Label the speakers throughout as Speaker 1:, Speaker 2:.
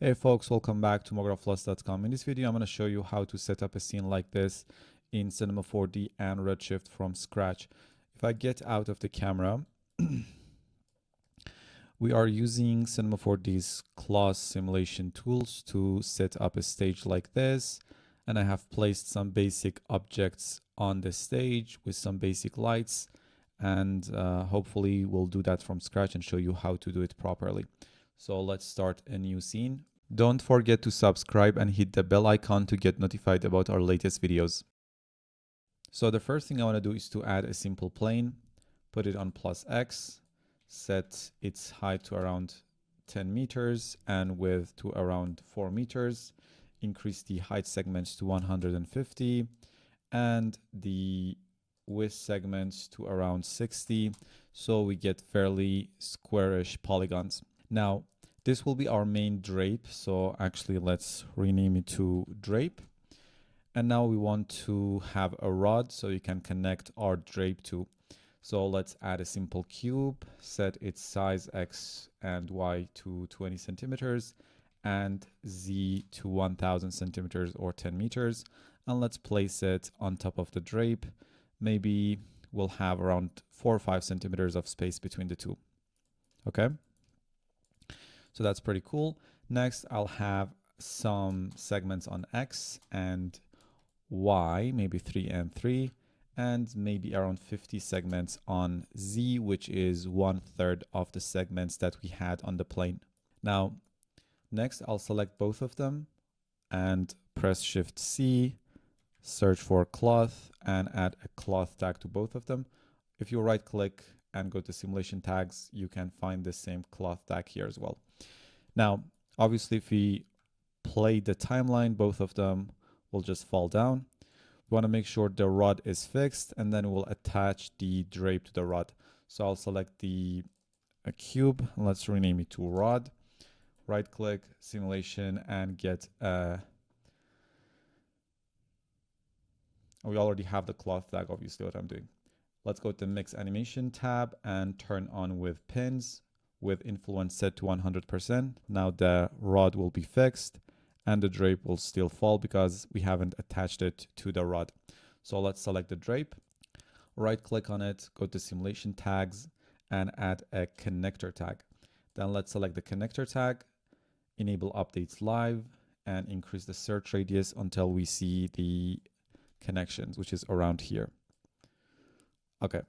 Speaker 1: Hey folks, welcome back to mographplus.com. In this video, I'm going to show you how to set up a scene like this in Cinema 4D and Redshift from scratch. If I get out of the camera, we are using Cinema 4D's class simulation tools to set up a stage like this. And I have placed some basic objects on the stage with some basic lights. And hopefully we'll do that from scratch and show you how to do it properly. So let's start a new scene. Don't forget to subscribe and hit the bell icon to get notified about our latest videos. So the first thing I want to do is to add a simple plane, put it on plus X, set its height to around 10 meters and width to around 4 meters, increase the height segments to 150 and the width segments to around 60, so we get fairly squarish polygons. Now, this will be our main drape, so actually let's rename it to drape. And now we want to have a rod so you can connect our drape to. So let's add a simple cube, set its size X and Y to 20 centimeters and Z to 1000 centimeters or 10 meters. And let's place it on top of the drape. Maybe we'll have around 4 or 5 centimeters of space between the two. Okay. So that's pretty cool. Next, I'll have some segments on X and Y, maybe 3 and 3, and maybe around 50 segments on Z, which is 1/3 of the segments that we had on the plane. Now, next I'll select both of them and press Shift C, search for cloth and add a cloth tag to both of them. If you right click and go to simulation tags, you can find the same cloth tag here as well. Now, obviously, if we play the timeline, both of them will just fall down. We want to make sure the rod is fixed, and then we'll attach the drape to the rod. So I'll select the cube, and let's rename it to rod. Right click, simulation, and get we already have the cloth tag, obviously, what I'm doing. Let's go to the mix animation tab and turn on with pins with influence set to 100%. Now the rod will be fixed and the drape will still fall because we haven't attached it to the rod. So let's select the drape, right click on it, go to simulation tags and add a connector tag. Then let's select the connector tag, enable updates live and increase the search radius until we see the connections, which is around here. Okay.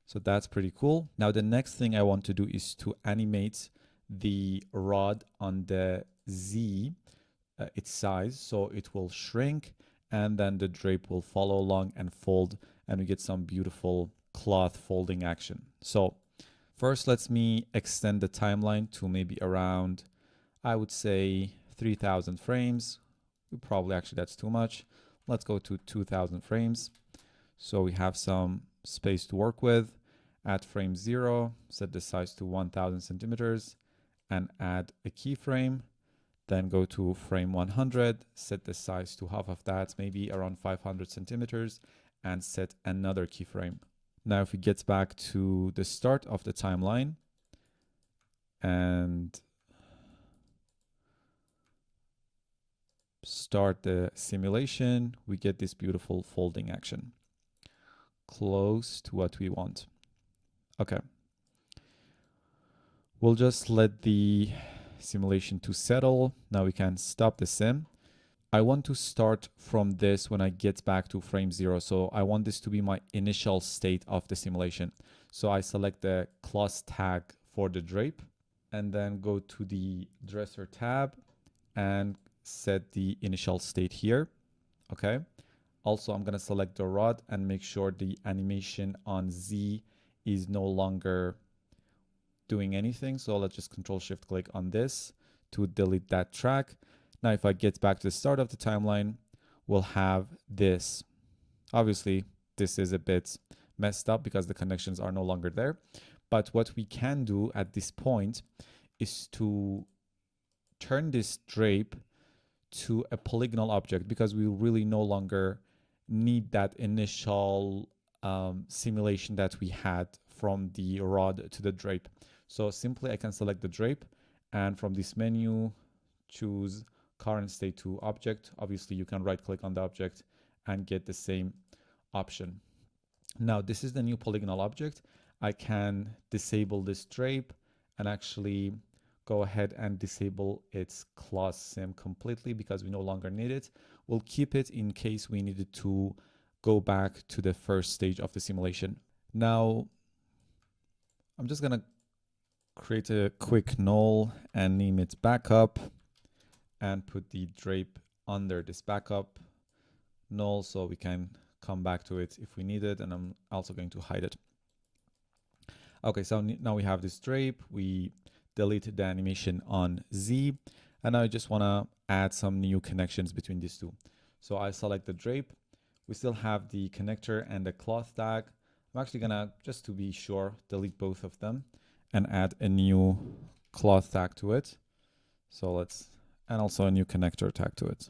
Speaker 1: So that's pretty cool. Now the next thing I want to do is to animate the rod on the Z, its size, so it will shrink and then the drape will follow along and fold and we get some beautiful cloth folding action. So first let me extend the timeline to maybe around, I would say 3000 frames. Probably actually that's too much. Let's go to 2000 frames. So we have some space to work with. At frame 0, set the size to 1000 centimeters and add a keyframe. Then go to frame 100, set the size to half of that, maybe around 500 centimeters, and set another keyframe. Now if we get back to the start of the timeline and start the simulation, we get this beautiful folding action. Close to what we want. Okay. We'll just let the simulation to settle. Now we can stop the sim. I want to start from this when I get back to frame 0. So I want this to be my initial state of the simulation. So I select the class tag for the drape and then go to the dresser tab and set the initial state here. Okay. Also, I'm going to select the rod and make sure the animation on Z is no longer doing anything. So let's just Control Shift click on this to delete that track. Now, if I get back to the start of the timeline, we'll have this. Obviously, this is a bit messed up because the connections are no longer there. But what we can do at this point is to turn this drape to a polygonal object because we really no longer need that initial simulation that we had from the rod to the drape. So simply I can select the drape and from this menu choose current state to object. Obviously, you can right click on the object and get the same option. Now, this is the new polygonal object. I can disable this drape and actually go ahead and disable its class sim completely because we no longer need it. We'll keep it in case we needed to go back to the first stage of the simulation. Now, I'm just gonna create a quick null and name it backup and put the drape under this backup null so we can come back to it if we need it, and I'm also going to hide it. Okay, so now we have this drape. We deleted the animation on Z, and now I just want to add some new connections between these two. So I select the drape. We still have the connector and the cloth tag. I'm actually gonna, just to be sure, delete both of them and add a new cloth tag to it. So and also a new connector tag to it.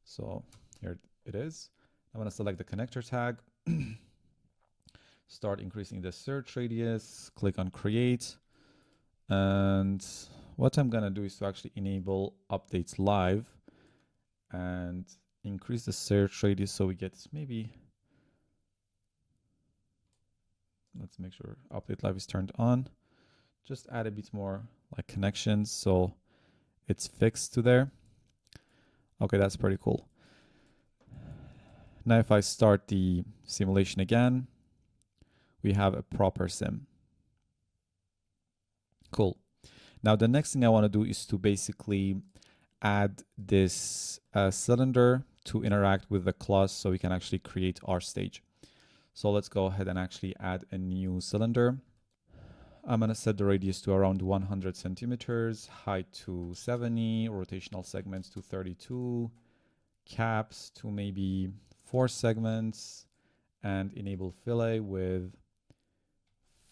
Speaker 1: So here it is. I'm gonna select the connector tag, start increasing the search radius, click on create. And what I'm gonna do is to actually enable updates live and increase the search radius so we get maybe, let's make sure update live is turned on. Just add a bit more like connections so it's fixed to there. Okay, that's pretty cool. Now if I start the simulation again, we have a proper sim. Cool. Now the next thing I want to do is to basically add this cylinder to interact with the class so we can actually create our stage. So let's go ahead and actually add a new cylinder. I'm going to set the radius to around 100 centimeters, height to 70, rotational segments to 32, caps to maybe 4 segments, and enable fillet with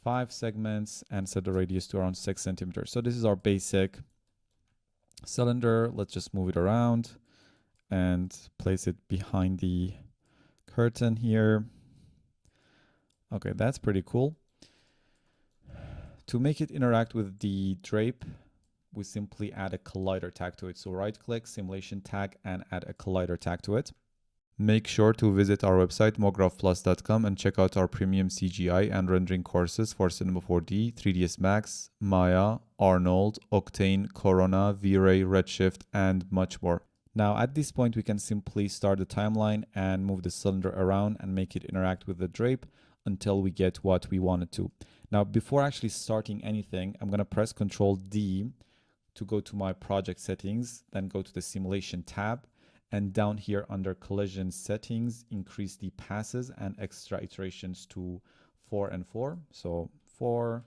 Speaker 1: 5 segments and set the radius to around 6 centimeters. So this is our basic cylinder. Let's just move it around and place it behind the curtain here. Okay, that's pretty cool. To make it interact with the drape, we simply add a collider tag to it. So right click, simulation tag, and add a collider tag to it. Make sure to visit our website mographplus.com and check out our premium CGI and rendering courses for Cinema 4D, 3ds Max, Maya, Arnold, Octane, Corona, V-Ray, Redshift, and much more. Now at this point we can simply start the timeline and move the cylinder around and make it interact with the drape until we get what we wanted to. Now before actually starting anything, I'm going to press Ctrl D to go to my project settings, then go to the simulation tab, and down here under collision settings, increase the passes and extra iterations to 4 and 4. So 4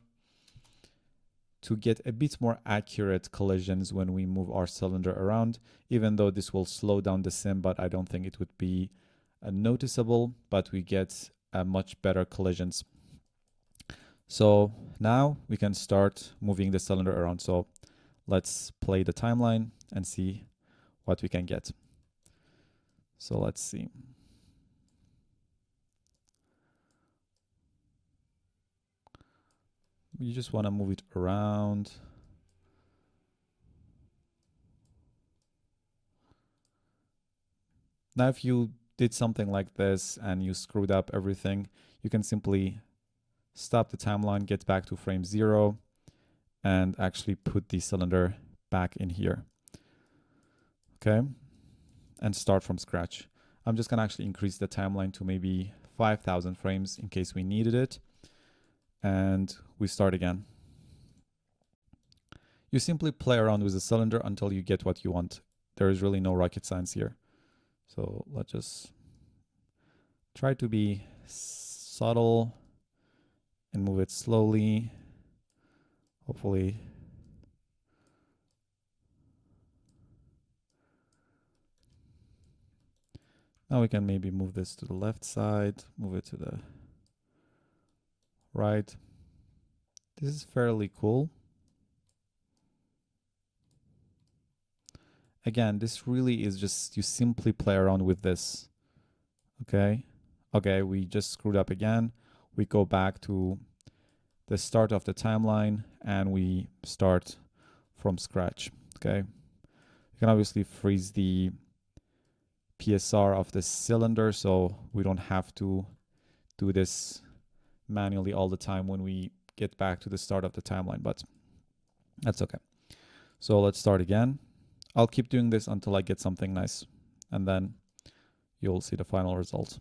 Speaker 1: to get a bit more accurate collisions when we move our cylinder around, even though this will slow down the sim, but I don't think it would be noticeable, but we get much better collisions. So now we can start moving the cylinder around. So let's play the timeline and see what we can get. So let's see. You just want to move it around. Now, if you did something like this and you screwed up everything, you can simply stop the timeline, get back to frame 0, and actually put the cylinder back in here. Okay, and start from scratch. I'm just going to actually increase the timeline to maybe 5,000 frames in case we needed it. And we start again. You simply play around with the cylinder until you get what you want. There is really no rocket science here. So let's just try to be subtle and move it slowly. Hopefully. Now we can maybe move this to the left side, move it to the right. This is fairly cool. Again, this really is just, you simply play around with this. Okay. Okay, we just screwed up again. We go back to the start of the timeline and we start from scratch. Okay. You can obviously freeze the PSR of the cylinder, so we don't have to do this manually all the time when we get back to the start of the timeline, but that's okay. So let's start again. I'll keep doing this until I get something nice, and then you'll see the final result.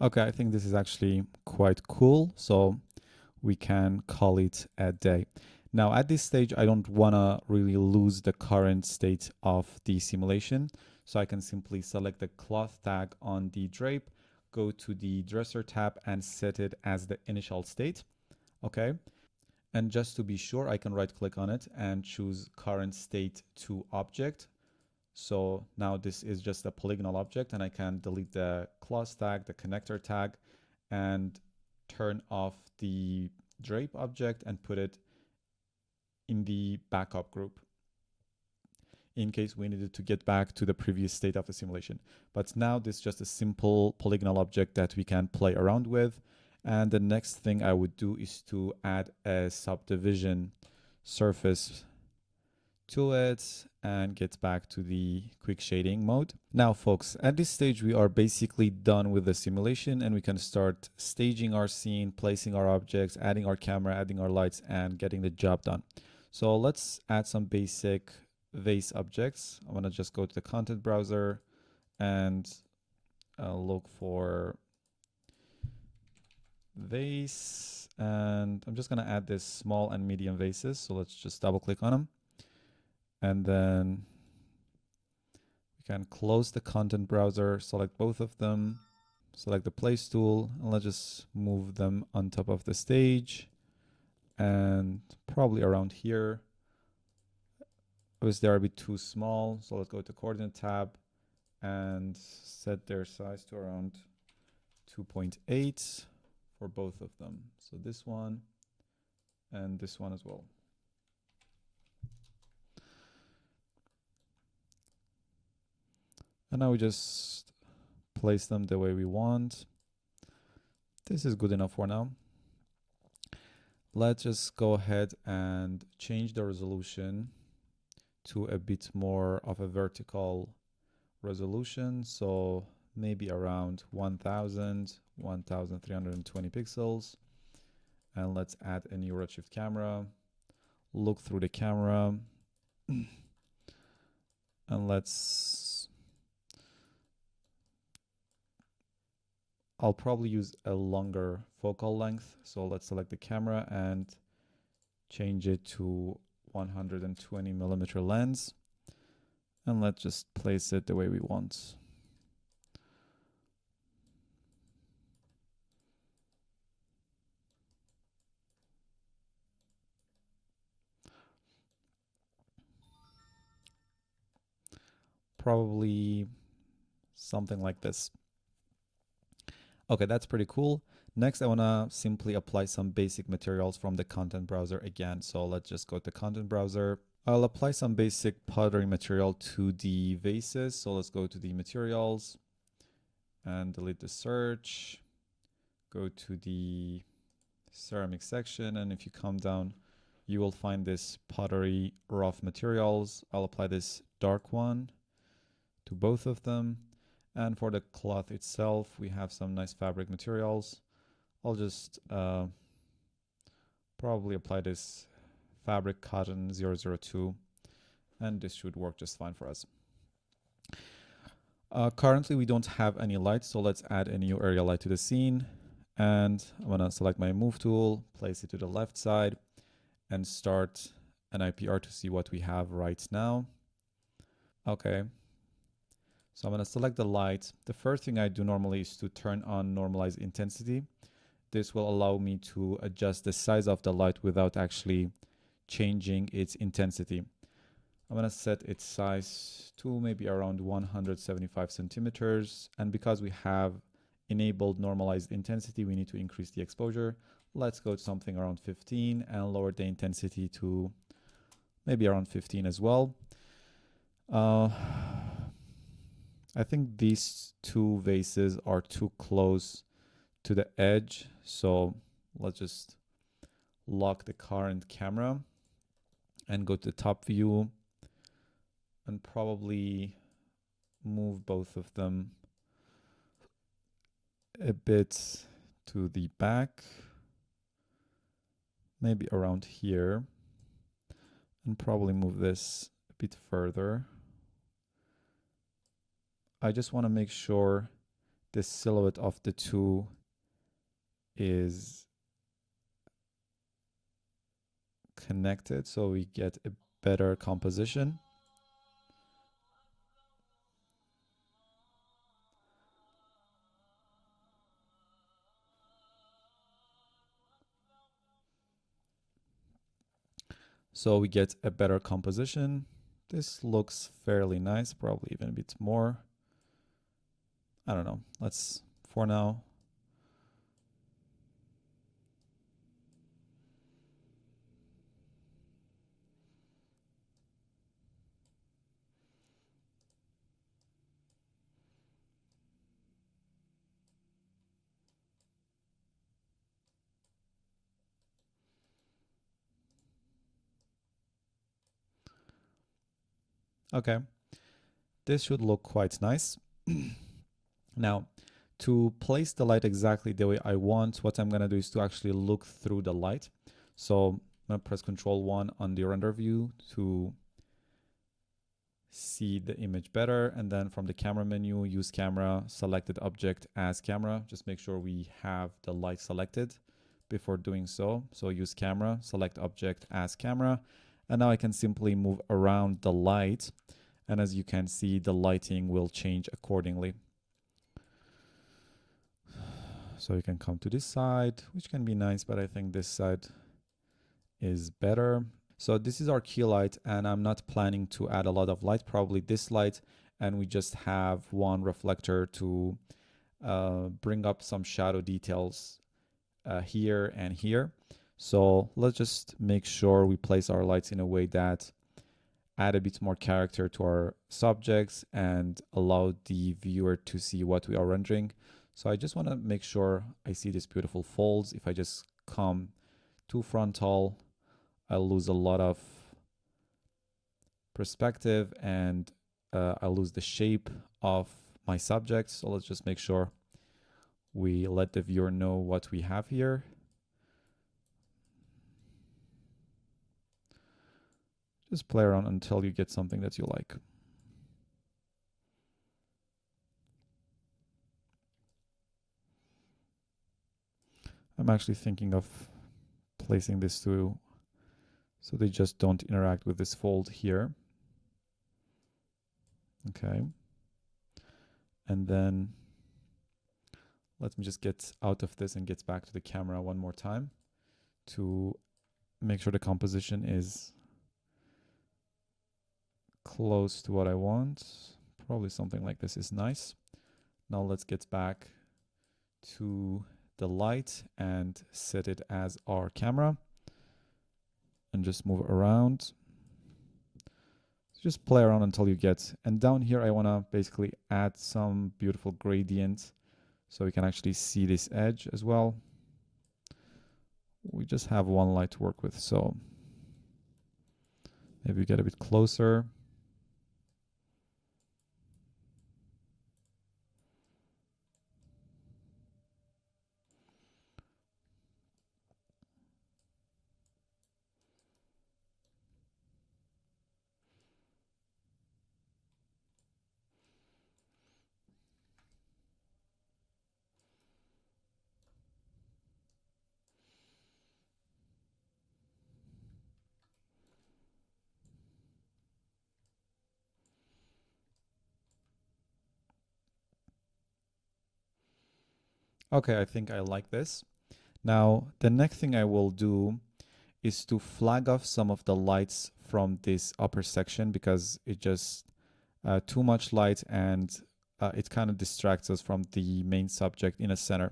Speaker 1: Okay, I think this is actually quite cool. So we can call it a day. Now, at this stage, I don't want to really lose the current state of the simulation. So I can simply select the cloth tag on the drape, go to the dresser tab and set it as the initial state. Okay. And just to be sure, I can right click on it and choose current state to object. So now this is just a polygonal object, and I can delete the cloth tag, the connector tag, and turn off the drape object and put it in the backup group in case we needed to get back to the previous state of the simulation. But now this is just a simple polygonal object that we can play around with. And the next thing I would do is to add a subdivision surface to it and get back to the quick shading mode. Now, folks, at this stage, we are basically done with the simulation and we can start staging our scene, placing our objects, adding our camera, adding our lights, and getting the job done. So let's add some basic vase objects. I'm gonna just go to the content browser and look for vase, and I'm just gonna add this small and medium vases. So let's just double click on them. And then we can close the content browser, select both of them, select the place tool, and let's just move them on top of the stage and probably around here. Obviously, they're a bit too small, so let's go to coordinate tab and set their size to around 2.8 for both of them. So this one and this one as well. And now we just place them the way we want. This is good enough for now. Let's just go ahead and change the resolution to a bit more of a vertical resolution. So maybe around 1320 pixels. And let's add a new Redshift camera. Look through the camera. And I'll probably use a longer focal length. So let's select the camera and change it to 120 millimeter lens. And let's just place it the way we want. Probably something like this. Okay, that's pretty cool. Next, I want to simply apply some basic materials from the content browser again. So let's just go to the content browser. I'll apply some basic pottery material to the vases. So let's go to the materials and delete the search. Go to the ceramic section, and if you come down, you will find this pottery rough materials. I'll apply this dark one to both of them. And for the cloth itself, we have some nice fabric materials. I'll just probably apply this fabric cotton 002, and this should work just fine for us. Currently, we don't have any lights, so let's add a new area light to the scene. And I'm gonna select my move tool, place it to the left side, and start an IPR to see what we have right now. Okay. So I'm going to select the light. The first thing I do normally is to turn on normalize intensity. This will allow me to adjust the size of the light without actually changing its intensity. I'm going to set its size to maybe around 175 centimeters. And because we have enabled normalized intensity, we need to increase the exposure. Let's go to something around 15 and lower the intensity to maybe around 15 as well. I think these two vases are too close to the edge, so let's just lock the current camera and go to the top view and probably move both of them a bit to the back, maybe around here, and probably move this a bit further. I just want to make sure the silhouette of the two is connected so we get a better composition. So we get a better composition. This looks fairly nice, probably even a bit more. I don't know. Let's, for now. Okay. This should look quite nice. Now, to place the light exactly the way I want, what I'm going to do is to actually look through the light. So I'm going to press Ctrl+1 on the render view to see the image better. And then from the camera menu, use camera, selected object as camera. Just make sure we have the light selected before doing so. So use camera, select object as camera. And now I can simply move around the light. And as you can see, the lighting will change accordingly. So you can come to this side, which can be nice, but I think this side is better. So this is our key light, and I'm not planning to add a lot of light, probably this light, and we just have one reflector to bring up some shadow details here and here. So let's just make sure we place our lights in a way that add a bit more character to our subjects and allow the viewer to see what we are rendering. So I just want to make sure I see these beautiful folds. If I just come too frontal, I'll lose a lot of perspective and I'll lose the shape of my subject. So let's just make sure we let the viewer know what we have here. Just play around until you get something that you like. I'm actually thinking of placing this to so they just don't interact with this fold here. Okay. And then let me just get out of this and get back to the camera one more time to make sure the composition is close to what I want. Probably something like this is nice. Now let's get back to the light and set it as our camera and just move around. Just play around until you get, and down here I want to basically add some beautiful gradient so we can actually see this edge as well. We just have one light to work with, so maybe we get a bit closer. Okay, I think I like this. Now, the next thing I will do is to flag off some of the lights from this upper section because it just too much light and it kind of distracts us from the main subject in a center.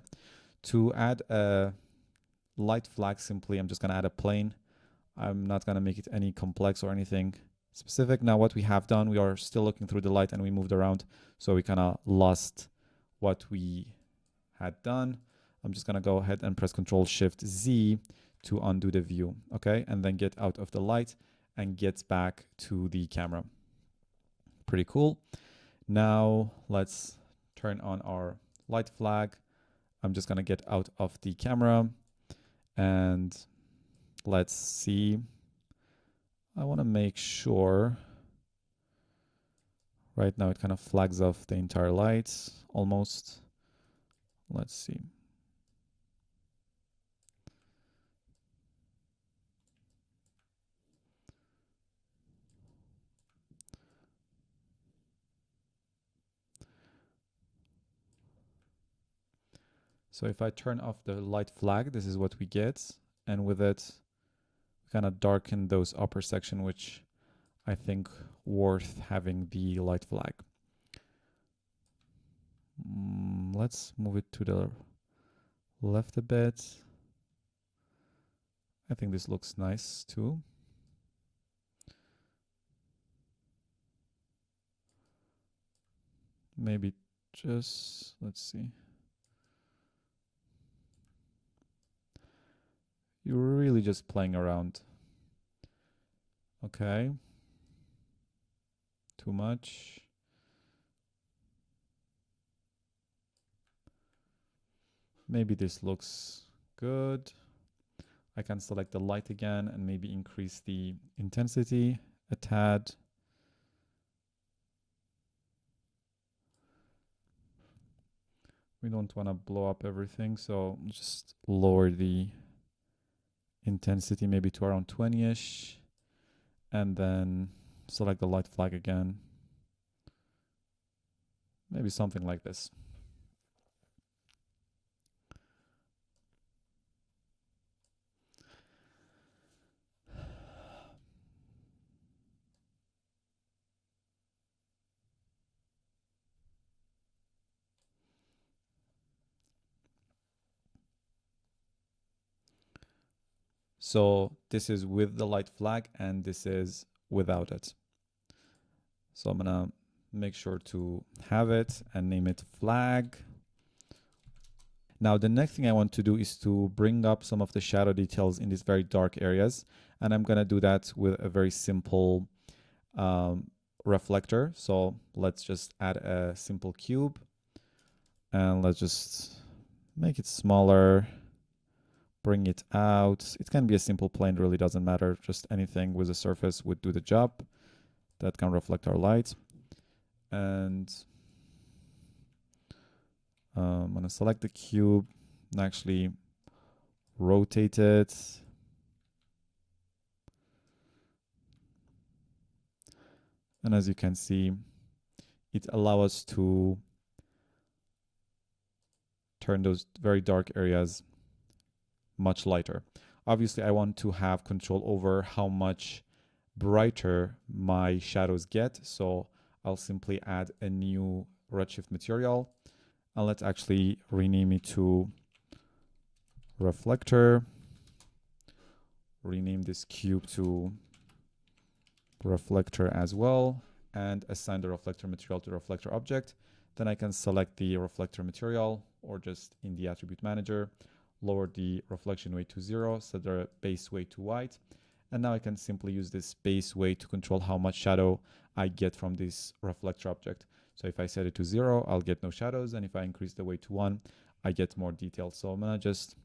Speaker 1: To add a light flag, simply I'm just going to add a plane. I'm not going to make it any complex or anything specific. Now what we have done, we are still looking through the light and we moved around, so we kind of lost what we had done. I'm just going to go ahead and press Ctrl-Shift-Z to undo the view, okay? And then get out of the light and get back to the camera. Pretty cool. Now let's turn on our light flag. I'm just going to get out of the camera and let's see. I want to make sure right now it kind of flags off the entire light almost. Let's see. So if I turn off the light flag, this is what we get. And with it, we kind of darken those upper section, which I think worth having the light flag. Let's move it to the left a bit. I think this looks nice too. Maybe just, let's see. You're really just playing around. Okay. Too much. Maybe this looks good. I can select the light again and maybe increase the intensity a tad. We don't want to blow up everything, so just lower the intensity maybe to around 20-ish, and then select the light flag again. Maybe something like this. So this is with the light flag and this is without it. So I'm gonna make sure to have it and name it flag. Now the next thing I want to do is to bring up some of the shadow details in these very dark areas, and I'm gonna do that with a very simple reflector. So let's just add a simple cube and let's just make it smaller, bring it out. It can be a simple plane, really doesn't matter. Just anything with a surface would do the job that can reflect our light. And I'm gonna select the cube and actually rotate it. And as you can see, it allows us to turn those very dark areas much lighter. Obviously, I want to have control over how much brighter my shadows get. So I'll simply add a new Redshift material. And let's actually rename it to reflector. Rename this cube to reflector as well, and assign the reflector material to the reflector object. Then I can select the reflector material, or just in the attribute manager, lower the reflection weight to 0, set the base weight to white. And now I can simply use this base weight to control how much shadow I get from this reflector object. So if I set it to 0, I'll get no shadows. And if I increase the weight to 1, I get more detail. So I'm gonna just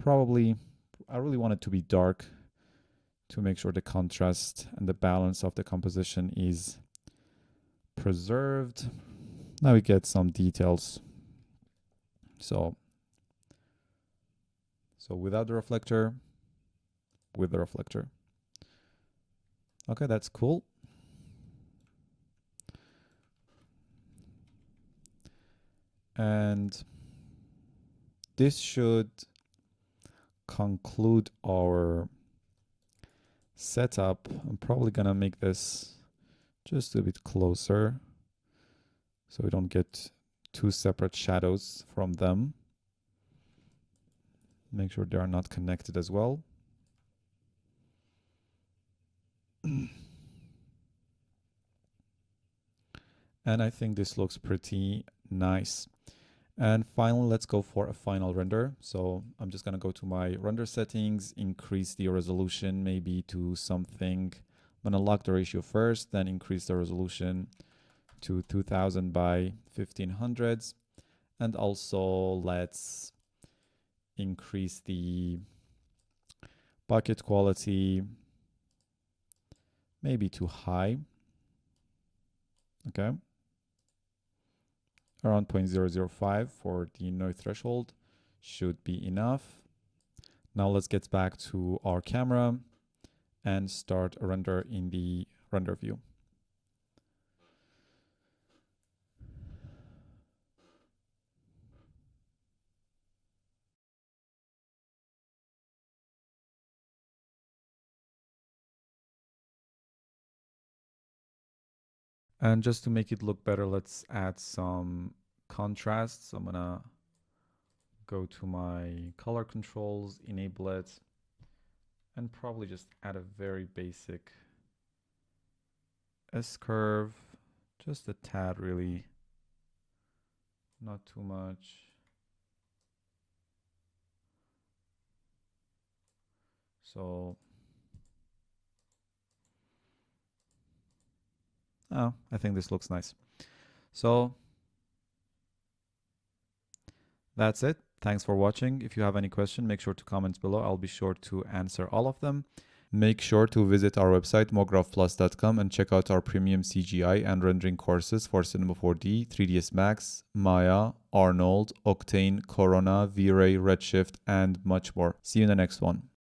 Speaker 1: I really want it to be dark to make sure the contrast and the balance of the composition is preserved. Now we get some details. So without the reflector, with the reflector. Okay, that's cool. And this should conclude our setup. I'm probably gonna make this just a bit closer so we don't get two separate shadows from them. Make sure they are not connected as well. And I think this looks pretty nice. And finally, let's go for a final render. So I'm just going to go to my render settings, increase the resolution maybe to something. I'm going to lock the ratio first, then increase the resolution to 2000 by 1500s. And also let's increase the bucket quality maybe to high. Okay. Around 0.005 for the noise threshold should be enough. Now let's get back to our camera and start a render in the render view. And just to make it look better, let's add some contrast. So I'm gonna go to my color controls, enable it, and probably just add a very basic S-curve, just a tad really, not too much. So, I think this looks nice. So that's it. Thanks for watching. If you have any question, make sure to comment below. I'll be sure to answer all of them. Make sure to visit our website, mographplus.com, and check out our premium CGI and rendering courses for Cinema 4D, 3ds Max, Maya, Arnold, Octane, Corona, V-Ray, Redshift, and much more. See you in the next one.